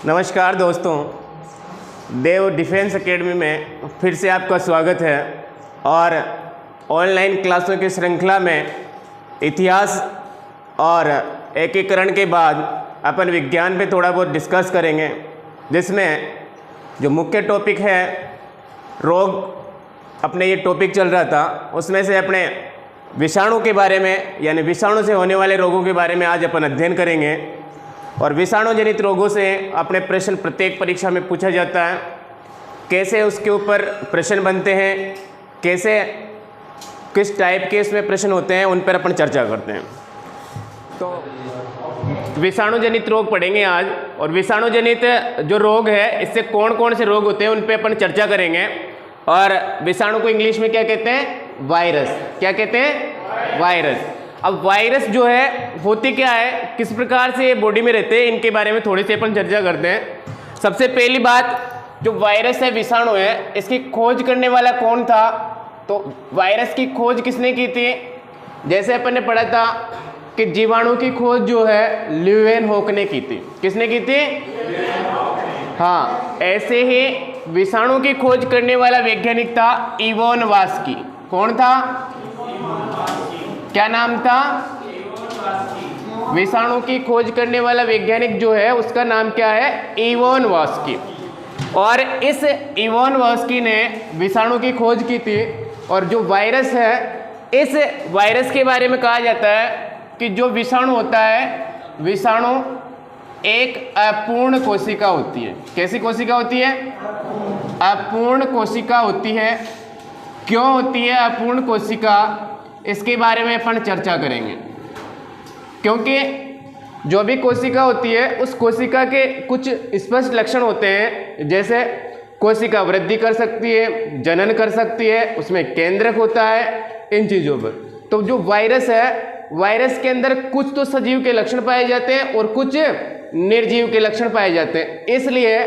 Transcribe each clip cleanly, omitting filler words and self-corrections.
नमस्कार दोस्तों, देव defence academy में फिर से आपका स्वागत है। और ऑनलाइन क्लासों की श्रृंखला में इतिहास और एकीकरण के बाद अपन विज्ञान पे थोड़ा बहुत डिस्कस करेंगे, जिसमें जो मुख्य टॉपिक है रोग, अपने ये टॉपिक चल रहा था, उसमें से अपने विषाणु के बारे में यानी विषाणु से होने वाले रोगों के बारे में आज अपन अध्ययन करेंगे। और विषाणु जनित रोगों से अपने प्रश्न प्रत्येक परीक्षा में पूछा जाता है, कैसे उसके ऊपर प्रश्न बनते हैं, कैसे किस टाइप के इसमें प्रश्न होते हैं, उन पर अपन चर्चा करते हैं। तो विषाणु जनित रोग पढ़ेंगे आज, और विषाणु जनित जो रोग है इससे कौन कौन से रोग होते हैं उन पर अपन चर्चा करेंगे। और विषाणु को इंग्लिश में क्या कहते हैं? वायरस। क्या कहते हैं? वायरस। अब वायरस जो है होती क्या है, किस प्रकार से ये बॉडी में रहते हैं, इनके बारे में थोड़ी सी अपन चर्चा करते हैं। सबसे पहली बात, जो वायरस है, विषाणु है, इसकी खोज करने वाला कौन था? तो वायरस की खोज किसने की थी? जैसे अपन ने पढ़ा था कि जीवाणु की खोज जो है ल्यूवेनहॉक ने की थी। किसने की थी? हाँ, ऐसे ही विषाणु की खोज करने वाला वैज्ञानिक था इवान वास्की। कौन था? क्या नाम था? विषाणु की खोज करने वाला वैज्ञानिक जो है उसका नाम क्या है? इवान वास्की। और इस इवान वास्की ने विषाणु की खोज की थी। और जो वायरस है, इस वायरस के बारे में कहा जाता है कि जो विषाणु होता है, विषाणु एक अपूर्ण कोशिका होती है। कैसी कोशिका होती है? अपूर्ण कोशिका होती है। क्यों होती है अपूर्ण कोशिका, इसके बारे में अपन चर्चा करेंगे। क्योंकि जो भी कोशिका होती है उस कोशिका के कुछ स्पष्ट लक्षण होते हैं, जैसे कोशिका वृद्धि कर सकती है, जनन कर सकती है, उसमें केंद्रक होता है, इन चीज़ों पर। तो जो वायरस है, वायरस के अंदर कुछ तो सजीव के लक्षण पाए जाते हैं और कुछ निर्जीव के लक्षण पाए जाते हैं। इसलिए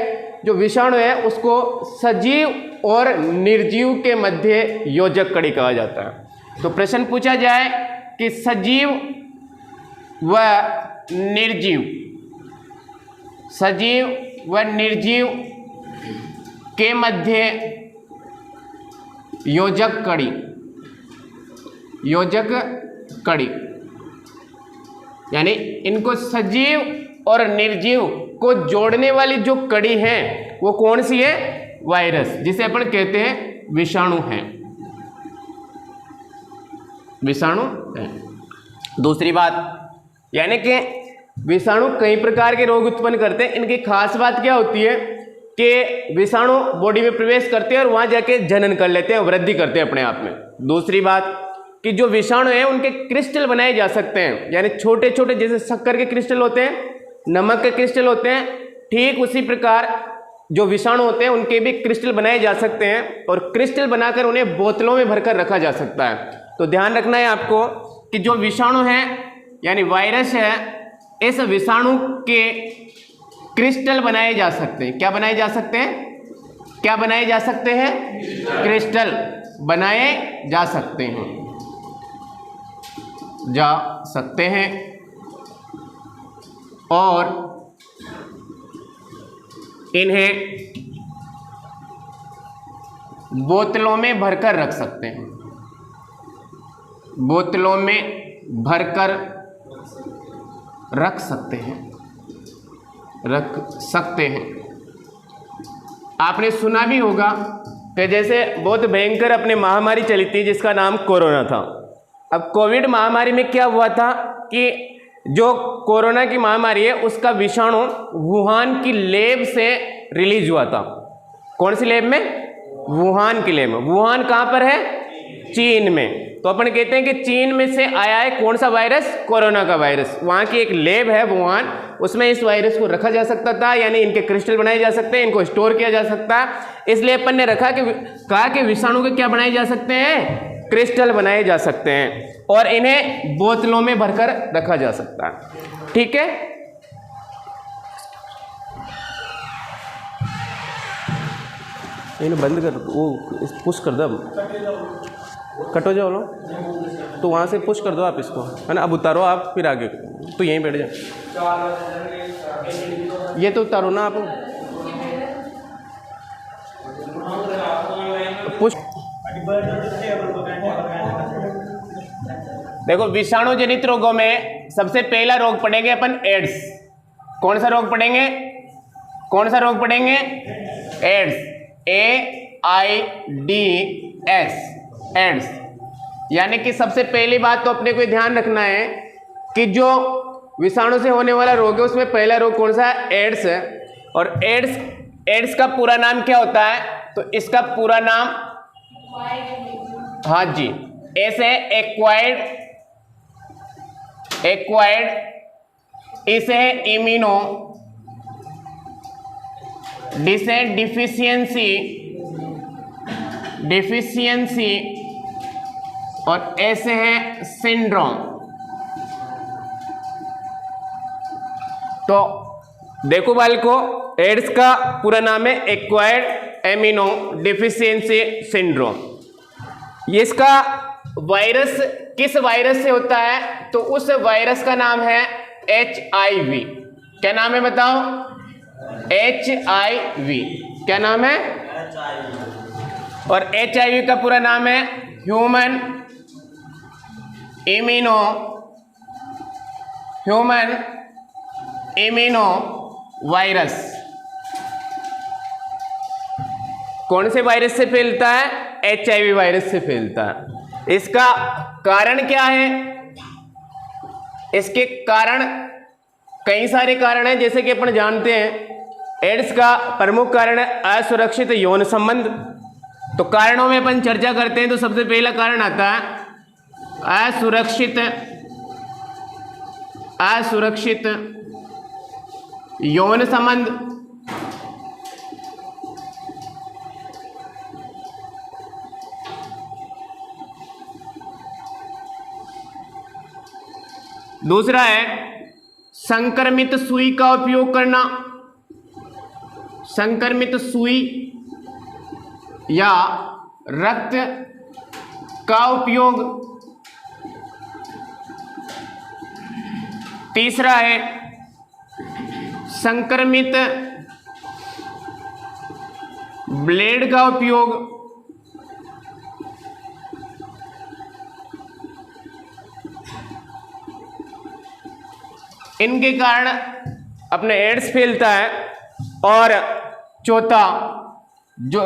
जो विषाणु है उसको सजीव और निर्जीव के मध्य योजक कड़ी कहा जाता है। तो प्रश्न पूछा जाए कि सजीव व निर्जीव, सजीव व निर्जीव के मध्य योजक कड़ी, योजक कड़ी यानी इनको सजीव और निर्जीव को जोड़ने वाली जो कड़ी है वो कौन सी है? वायरस, जिसे अपन कहते हैं विषाणु है। विषाणु है। दूसरी बात, यानी कि विषाणु कई प्रकार के रोग उत्पन्न करते हैं। इनकी खास बात क्या होती है कि विषाणु बॉडी में प्रवेश करते हैं और वहां जाके जनन कर लेते हैं, वृद्धि करते हैं अपने आप में। दूसरी बात कि जो विषाणु है उनके क्रिस्टल बनाए जा सकते हैं, यानी छोटे छोटे, जैसे शक्कर के क्रिस्टल होते हैं, नमक के क्रिस्टल होते हैं, ठीक उसी प्रकार जो विषाणु होते हैं उनके भी क्रिस्टल बनाए जा सकते हैं। और क्रिस्टल बनाकर उन्हें बोतलों में भरकर रखा जा सकता है। तो ध्यान रखना है आपको कि जो विषाणु है यानी वायरस है, इस विषाणु के क्रिस्टल बनाए जा सकते हैं। क्या बनाए जा सकते हैं? क्या बनाए जा सकते हैं? क्रिस्टल बनाए जा सकते हैं, जा सकते हैं। और इन्हें बोतलों में भरकर रख सकते हैं, बोतलों में भरकर रख सकते हैं, रख सकते हैं। आपने सुना भी होगा कि जैसे बहुत भयंकर अपने महामारी चली थी जिसका नाम कोरोना था। अब कोविड महामारी में क्या हुआ था कि जो कोरोना की महामारी है उसका विषाणु वुहान की लैब से रिलीज हुआ था। कौन सी लैब में? वुहान की लैब में। वुहान कहाँ पर है? चीन में। तो अपन कहते हैं कि चीन में से आया है कौन सा वायरस? कोरोना का वायरस। वहाँ की एक लैब है वुहान, उसमें इस वायरस को रखा जा सकता था, यानी इनके क्रिस्टल बनाए जा सकते हैं, इनको स्टोर किया जा सकता है। इसलिए अपन ने कहा कि विषाणु के क्या बनाए जा सकते हैं? क्रिस्टल बनाए जा सकते हैं, और इन्हें बोतलों में भरकर रखा जा सकता है। ठीक है, इन्हें बंद कर, वो पुश कर दो, कट हो जाओ लो, तो वहाँ से पुश कर दो आप इसको, है ना। अब उतारो आप, फिर आगे, तो यहीं बैठ जाओ। ये तो उतारो ना आप। पुष्प देखो, विषाणु जनित रोगों में सबसे पहला रोग पढ़ेंगे अपन एड्स। कौन सा रोग पढ़ेंगे? कौन सा रोग पढ़ेंगे? AIDS, AIDS, AIDS. यानी कि सबसे पहली बात तो अपने को ध्यान रखना है कि जो विषाणु से होने वाला रोग है उसमें पहला रोग कौन सा है? एड्स है। और एड्स का पूरा नाम क्या होता है? तो इसका पूरा नाम, हाँ जी, एस है एक्वायर्ड, इस है इम्यूनो, डिस है डिफिशियंसी और ऐसे है सिंड्रोम। तो देखो बालको, एड्स का पूरा नाम है एक्वायर्ड इम्यूनो डिफिशियंसी सिंड्रोम। ये इसका वायरस किस वायरस से होता है? तो उस वायरस का नाम है HIV। क्या नाम है बताओ? HIV। क्या नाम है? और HIV का पूरा नाम है ह्यूमन इम्यूनो वायरस। कौन से वायरस से फैलता है? HIV वायरस से फैलता है। इसका कारण क्या है? इसके कारण कई सारे कारण हैं, जैसे कि अपन जानते हैं एड्स का प्रमुख कारण है असुरक्षित यौन संबंध। तो कारणों में अपन चर्चा करते हैं तो सबसे पहला कारण आता है असुरक्षित यौन संबंध। दूसरा है संक्रमित सुई का उपयोग करना। संक्रमित सुई या रक्त का उपयोग। तीसरा है संक्रमित ब्लेड का उपयोग। इनके कारण अपने एड्स फैलता है। और चौथा जो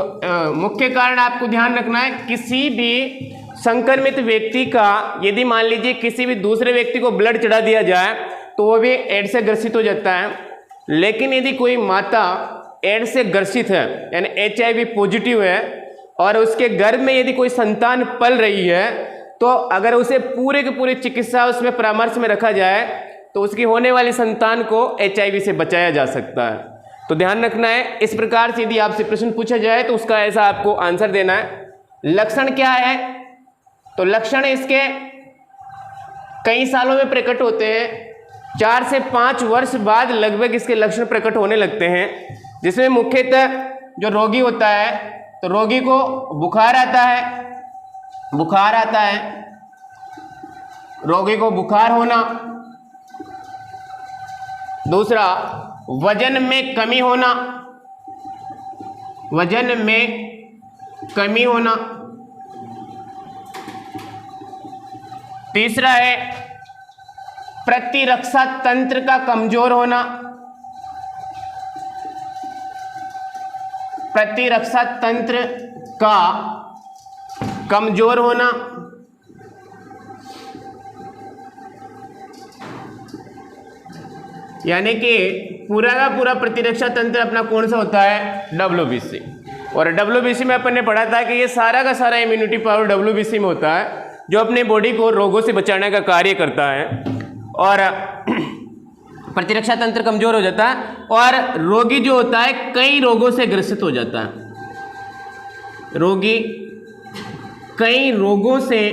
मुख्य कारण आपको ध्यान रखना है, किसी भी संक्रमित व्यक्ति का यदि मान लीजिए किसी भी दूसरे व्यक्ति को ब्लड चढ़ा दिया जाए तो वो भी एड्स से ग्रसित हो जाता है। लेकिन यदि कोई माता एड्स से ग्रसित है यानी HIV पॉजिटिव है और उसके गर्भ में यदि कोई संतान पल रही है तो अगर उसे पूरे के पूरे चिकित्सा उसमें परामर्श में रखा जाए तो उसकी होने वाली संतान को HIV से बचाया जा सकता है। तो ध्यान रखना है। इस प्रकार से यदि आपसे प्रश्न पूछा जाए तो उसका ऐसा आपको आंसर देना है। लक्षण क्या है? तो लक्षण इसके कई सालों में प्रकट होते हैं। 4 से 5 वर्ष बाद लगभग इसके लक्षण प्रकट होने लगते हैं, जिसमें मुख्यतः जो रोगी होता है तो रोगी को बुखार आता है, रोगी को बुखार होना। दूसरा वजन में कमी होना। तीसरा है प्रतिरक्षा तंत्र का कमजोर होना। प्रतिरक्षा तंत्र का कमजोर होना। यानी कि पूरा का पूरा प्रतिरक्षा तंत्र अपना कौन सा होता है? WBC। और WBC में अपन ने पढ़ा था कि ये सारा का सारा इम्यूनिटी पावर WBC में होता है, जो अपने बॉडी को रोगों से बचाने का कार्य करता है। और प्रतिरक्षा तंत्र कमजोर हो जाता है और रोगी जो होता है कई रोगों से ग्रसित हो जाता है। रोगी कई रोगों से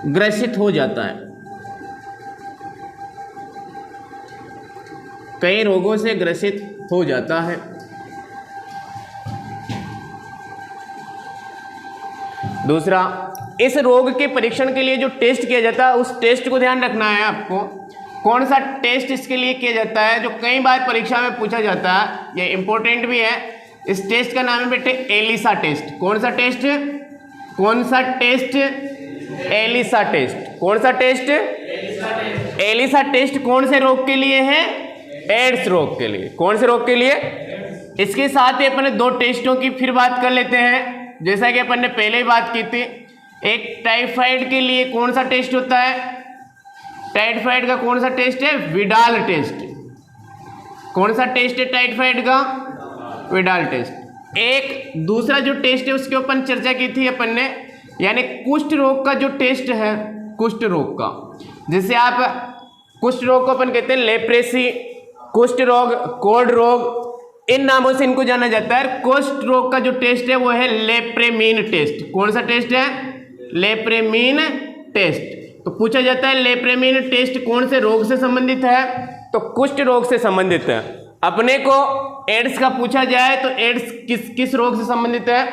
ग्रसित हो जाता है। कई रोगों से ग्रसित हो जाता है। दूसरा, इस रोग के परीक्षण के लिए जो टेस्ट किया जाता है उस टेस्ट को ध्यान रखना है आपको कौन सा टेस्ट इसके लिए किया जाता है, जो कई बार परीक्षा में पूछा जाता है, ये इंपॉर्टेंट भी है। इस टेस्ट का नाम है बेटे एलिसा टेस्ट। कौन सा टेस्ट? कौन सा टेस्ट? Elisa test. कौन सा टेस्ट? एलिसा टेस्ट कौन से रोग के लिए है? एड्स रोग के लिए। कौन से रोग के लिए? इसके साथ ही अपन दो टेस्टों की फिर बात कर लेते हैं, जैसा कि अपन ने पहले ही बात की थी। एक टाइफाइड के लिए कौन सा टेस्ट होता है? टाइफाइड का कौन सा टेस्ट है? Widal test. कौन सा टेस्ट है टाइफाइड का? Widal test. एक दूसरा जो टेस्ट है उसके ऊपर चर्चा की थी अपन ने, यानी कुष्ठ रोग का जो टेस्ट है, कुष्ठ रोग का, जिसे आप कुष्ठ रोग को अपन कहते हैं लेप्रेसी, कुष्ठ रोग, कोढ़ रोग, इन नामों से इनको जाना जाता है। कुष्ठ रोग का जो टेस्ट है वो है लेप्रेमीन टेस्ट। कौन सा टेस्ट है? लेप्रेमीन टेस्ट। तो पूछा जाता है लेप्रेमीन टेस्ट कौन से रोग से संबंधित है? तो कुष्ठ रोग से संबंधित है। अपने को एड्स का पूछा जाए तो एड्स किस रोग से संबंधित है?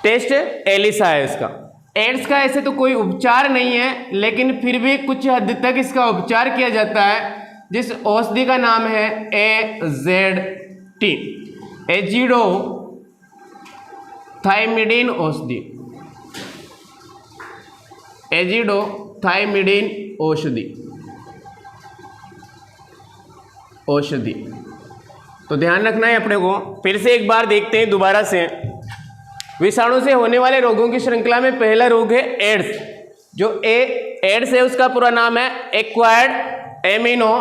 टेस्ट एलिसा है इसका। एड्स का ऐसे तो कोई उपचार नहीं है, लेकिन फिर भी कुछ हद तक इसका उपचार किया जाता है, जिस औषधि का नाम है AZT, एजिडो थाइमिडीन औषधि। एजिडो थाइमिडीन औषधि। तो ध्यान रखना है अपने को। फिर से एक बार देखते हैं दोबारा से। विषाणु से होने वाले रोगों की श्रृंखला में पहला रोग है एड्स। जो एड्स है उसका पूरा नाम है एक्वायर्ड एमिनो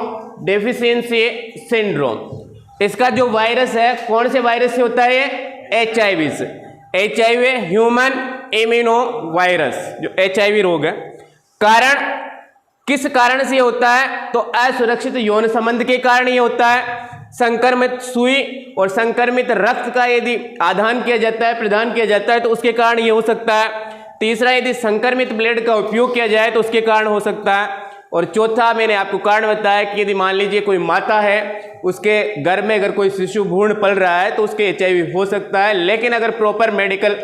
डेफिशिएंसी सिंड्रोम। इसका जो वायरस है, कौन से वायरस से होता है? HIV से। HIV ह्यूमन इम्यूनो वायरस, जो HIV रोग है। कारण, किस कारण से होता है? तो असुरक्षित यौन संबंध के कारण ये होता है। संक्रमित सुई और संक्रमित रक्त का यदि आदान किया जाता है, प्रदान किया जाता है, तो उसके कारण ये हो सकता है। तीसरा, यदि संक्रमित ब्लेड का उपयोग किया जाए तो उसके कारण हो सकता है। और चौथा, मैंने आपको कारण बताया कि यदि मान लीजिए कोई माता है, उसके घर में अगर कोई शिशु भ्रूण पल रहा है तो उसके HIV हो सकता है, लेकिन अगर प्रॉपर मेडिकल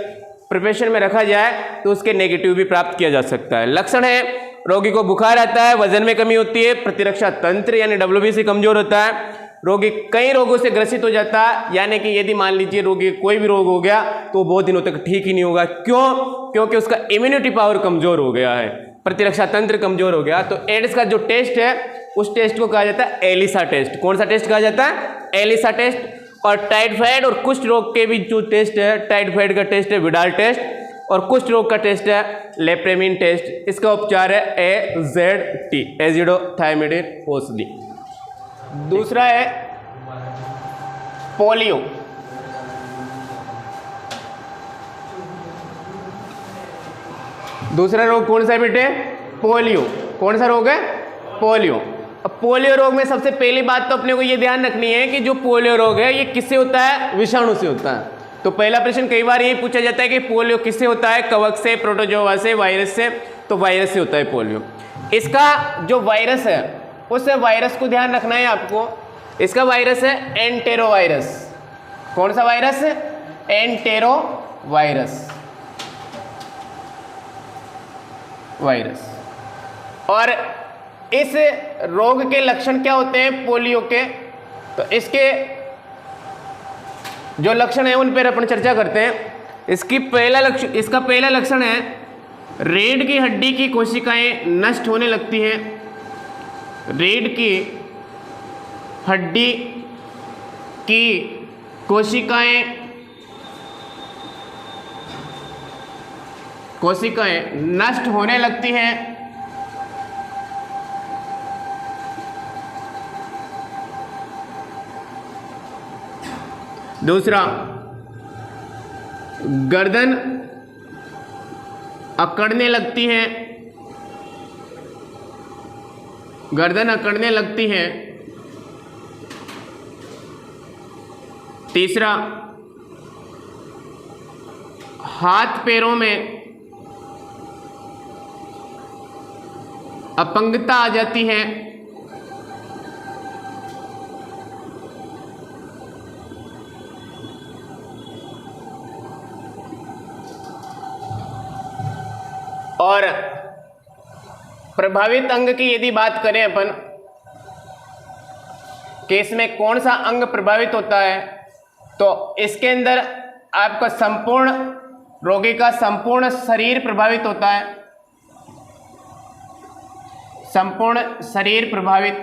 प्रिपरेशन में रखा जाए तो उसके नेगेटिव भी प्राप्त किया जा सकता है। लक्षण है, रोगी को बुखार आता है, वजन में कमी होती है, प्रतिरक्षा तंत्र यानी WBC कमजोर होता है, रोगी कई रोगों से ग्रसित हो जाता है। यानी कि यदि मान लीजिए रोगी कोई भी रोग हो गया तो वो बहुत दिनों तक ठीक ही नहीं होगा। क्यों? क्योंकि उसका इम्यूनिटी पावर कमजोर हो गया है, प्रतिरक्षा तंत्र कमजोर हो गया। तो एड्स का जो टेस्ट है उस टेस्ट को कहा जाता है एलिसा टेस्ट। कौन सा टेस्ट कहा जाता है? Elisa test. और टाइफाइड और कुष्ठ रोग के भी जो टेस्ट है, टाइफाइड का टेस्ट है विडाल टेस्ट और कुष्ठ रोग का टेस्ट है लेप्रेमिन टेस्ट। इसका उपचार है AZT, एजिडो थाइमिडीन औषधि। दूसरा है पोलियो। दूसरा रोग कौन सा है बेटे? पोलियो। कौन सा रोग है? पोलियो। अब पोलियो रोग में सबसे पहली बात तो अपने को ये ध्यान रखनी है कि जो पोलियो रोग है ये किससे होता है? विषाणु से होता है। तो पहला प्रश्न कई बार यही पूछा जाता है कि पोलियो किससे होता है? कवक से, प्रोटोजोआ से, वायरस से। तो वायरस से होता है पोलियो। इसका जो वायरस है उस वायरस को ध्यान रखना है आपको। इसका वायरस है एंटेरो वायरस। कौन सा वायरस? Entero virus. और इस रोग के लक्षण क्या होते हैं पोलियो के? तो इसके जो लक्षण है उन पर अपन चर्चा करते हैं। इसका पहला लक्षण है रीढ़ की हड्डी की कोशिकाएं नष्ट होने लगती हैं। रीढ़ की हड्डी की कोशिकाएं नष्ट होने लगती हैं। दूसरा, गर्दन अकड़ने लगती है। गर्दन अकड़ने लगती है। तीसरा, हाथ पैरों में अपंगता आ जाती है। और प्रभावित अंग की यदि बात करें अपन कि इसमें कौन सा अंग प्रभावित होता है, तो इसके अंदर आपका संपूर्ण रोगी का संपूर्ण शरीर प्रभावित होता है, संपूर्ण शरीर प्रभावित।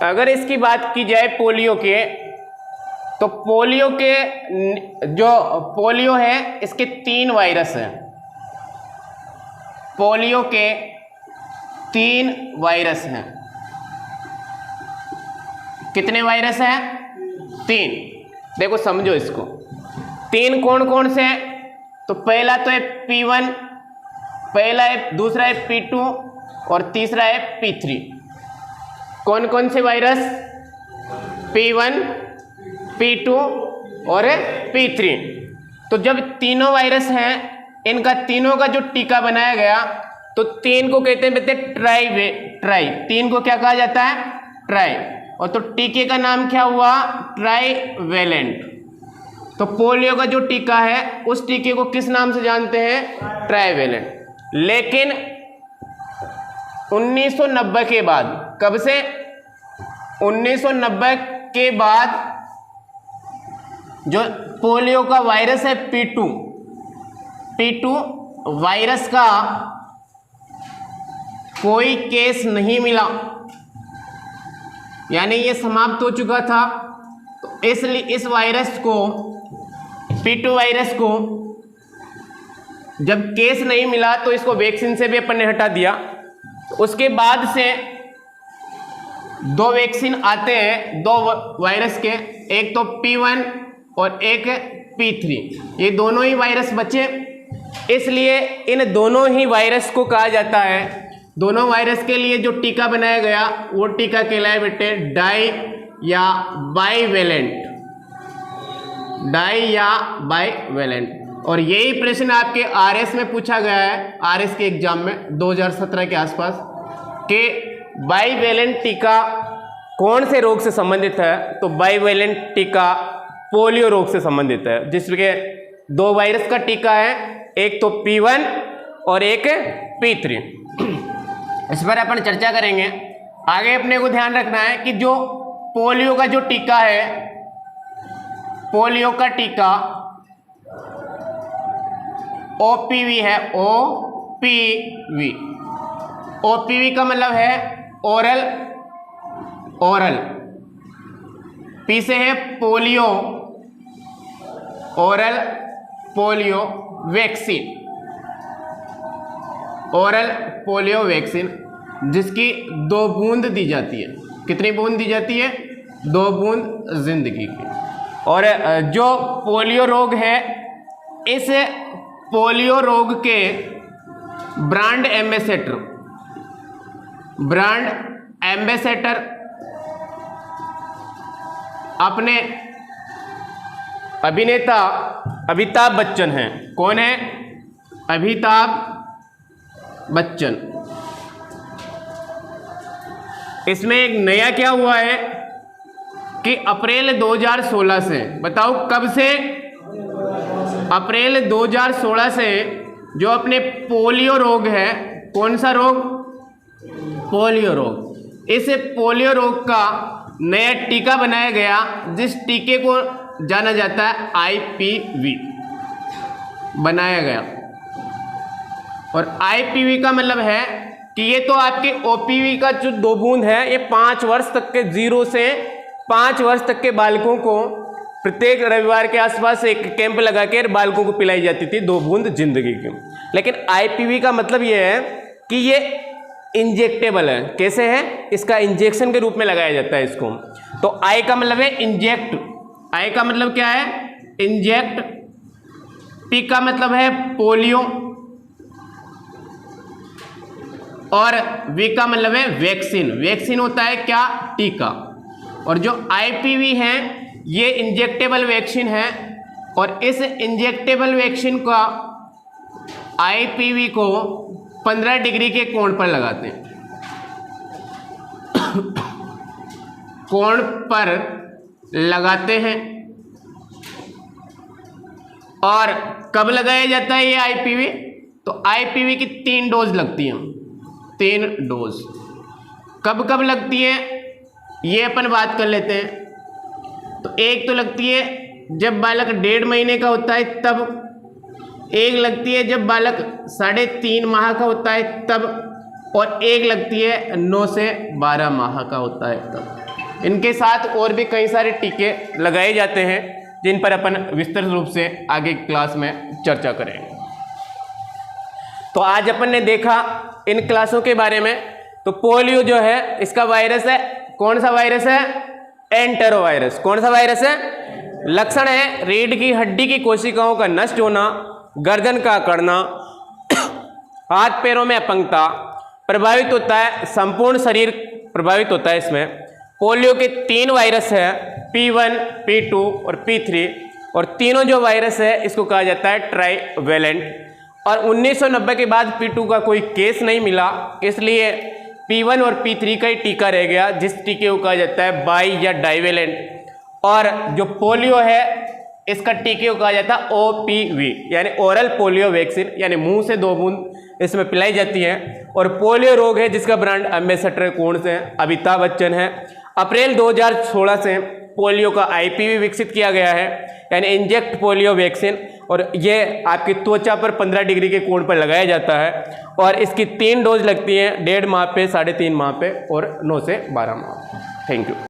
अगर इसकी बात की जाए पोलियो के, तो पोलियो के जो पोलियो है इसके 3 वायरस हैं। पोलियो के 3 वायरस हैं। कितने वायरस हैं? 3। देखो समझो इसको, 3 कौन कौन से हैं? तो पहला तो है P1, पहला है, दूसरा है P2 और तीसरा है P3। कौन कौन से वायरस? P1, P2 और P3। तो जब तीनों वायरस हैं, इनका तीनों का जो टीका बनाया गया, तो 3 को कहते हैं बेटे ट्राई। 3 को क्या कहा जाता है? ट्राई। और तो टीके का नाम क्या हुआ? ट्राईवेलेंट। तो पोलियो का जो टीका है उस टीके को किस नाम से जानते हैं? ट्राईवेलेंट। लेकिन 1990 के बाद, कब से? 1990 के बाद जो पोलियो का वायरस है P2 वायरस का कोई केस नहीं मिला, यानी ये समाप्त हो चुका था। तो इसलिए इस वायरस को, P2 वायरस को जब केस नहीं मिला तो इसको वैक्सीन से भी अपन ने हटा दिया। उसके बाद से 2 वैक्सीन आते हैं 2 वायरस के, एक तो P1 और एक P3। ये दोनों ही वायरस बचे, इसलिए इन दोनों ही वायरस को कहा जाता है, दोनों वायरस के लिए जो टीका बनाया गया वो टीका कहलाए बेटे डाई या बाईवेलेंट। डाई या बाईवेलेंट। और यही प्रश्न आपके RS में पूछा गया है, RS के एग्जाम में 2017 के आसपास, कि बाईवेलेंट टीका कौन से रोग से संबंधित है? तो बाईवेलेंट टीका पोलियो रोग से संबंधित है, जिसके 2 वायरस का टीका है, एक तो P1 और एक P3। इस पर अपन चर्चा करेंगे। आगे अपने को ध्यान रखना है कि जो पोलियो का जो टीका है, पोलियो का टीका OPV है, OPV। OPV का मतलब है ओरल, P से है polio, oral polio vaccine, oral polio vaccine, जिसकी 2 बूंद दी जाती है। कितनी बूंद दी जाती है? 2 बूंद जिंदगी की। और जो पोलियो रोग है, इस पोलियो रोग के ब्रांड एम्बेसडर अपने अभिनेता अमिताभ बच्चन हैं। कौन है? अमिताभ बच्चन। इसमें एक नया क्या हुआ है कि अप्रैल 2016 से, बताओ कब से? अप्रैल 2016 से जो अपने पोलियो रोग है, कौन सा रोग? पोलियो रोग। इस पोलियो रोग का नया टीका बनाया गया, जिस टीके को जाना जाता है IPV, बनाया गया। और IPV का मतलब है कि ये तो आपके OPV का जो 2 बूंद है, ये 5 वर्ष तक के 0 से 5 वर्ष तक के बालकों को प्रत्येक रविवार के आसपास एक कैंप लगा के बालकों को पिलाई जाती थी 2 बूंद जिंदगी की। लेकिन IPV का मतलब ये है कि ये इंजेक्टेबल है। कैसे है? इसका इंजेक्शन के रूप में लगाया जाता है इसको। तो I का मतलब है इंजेक्ट, I का मतलब क्या है? इंजेक्ट। P का मतलब है पोलियो और V का मतलब है वैक्सीन। वैक्सीन होता है क्या? टीका। और जो IPV है ये इंजेक्टेबल वैक्सीन है, और इस इंजेक्टेबल वैक्सीन का IPV को 15 डिग्री के कोण पर लगाते हैं। कोण पर लगाते हैं। और कब लगाया जाता है ये IPV? तो IPV की 3 डोज लगती हैं। 3 डोज कब कब लगती है ये अपन बात कर लेते हैं। तो एक तो लगती है जब बालक 1.5 महीने का होता है तब, एक लगती है जब बालक 3.5 माह का होता है तब, और एक लगती है 9 से 12 माह का होता है तब। इनके साथ और भी कई सारे टीके लगाए जाते हैं जिन पर अपन विस्तृत रूप से आगे क्लास में चर्चा करेंगे। तो आज अपन ने देखा इन क्लासों के बारे में। तो पोलियो जो है इसका वायरस है, कौन सा वायरस है? एंटेरोवायरस। कौन सा वायरस है? लक्षण है रीढ़ की हड्डी की कोशिकाओं का नष्ट होना, गर्दन का अकड़ना, हाथ पैरों में अपंगता, प्रभावित होता है संपूर्ण शरीर प्रभावित होता है। इसमें पोलियो के 3 वायरस है, P1, P2 और P3, और तीनों जो वायरस है इसको कहा जाता है ट्राईवेलेंट। और 1990 के बाद P2 का कोई केस नहीं मिला, इसलिए P1 और P3 का ही टीका रह गया, जिस टीके को कहा जाता है बाई या डाइवेलेंट। और जो पोलियो है इसका टीके को कहा जाता है OPV यानी ओरल पोलियो वैक्सीन, यानी मुंह से 2 बूंद इसमें पिलाई जाती है। और पोलियो रोग है जिसका ब्रांड एम्बेसडर कौन से हैं? अमिताभ बच्चन है। अप्रैल 2016 से पोलियो का IPV विकसित किया गया है, यानी इंजेक्ट पोलियो वैक्सीन, और ये आपकी त्वचा पर 15 डिग्री के कोण पर लगाया जाता है। और इसकी 3 डोज लगती हैं, 1.5 माह पे, 3.5 माह पे और 9 से 12 माह। Thank you.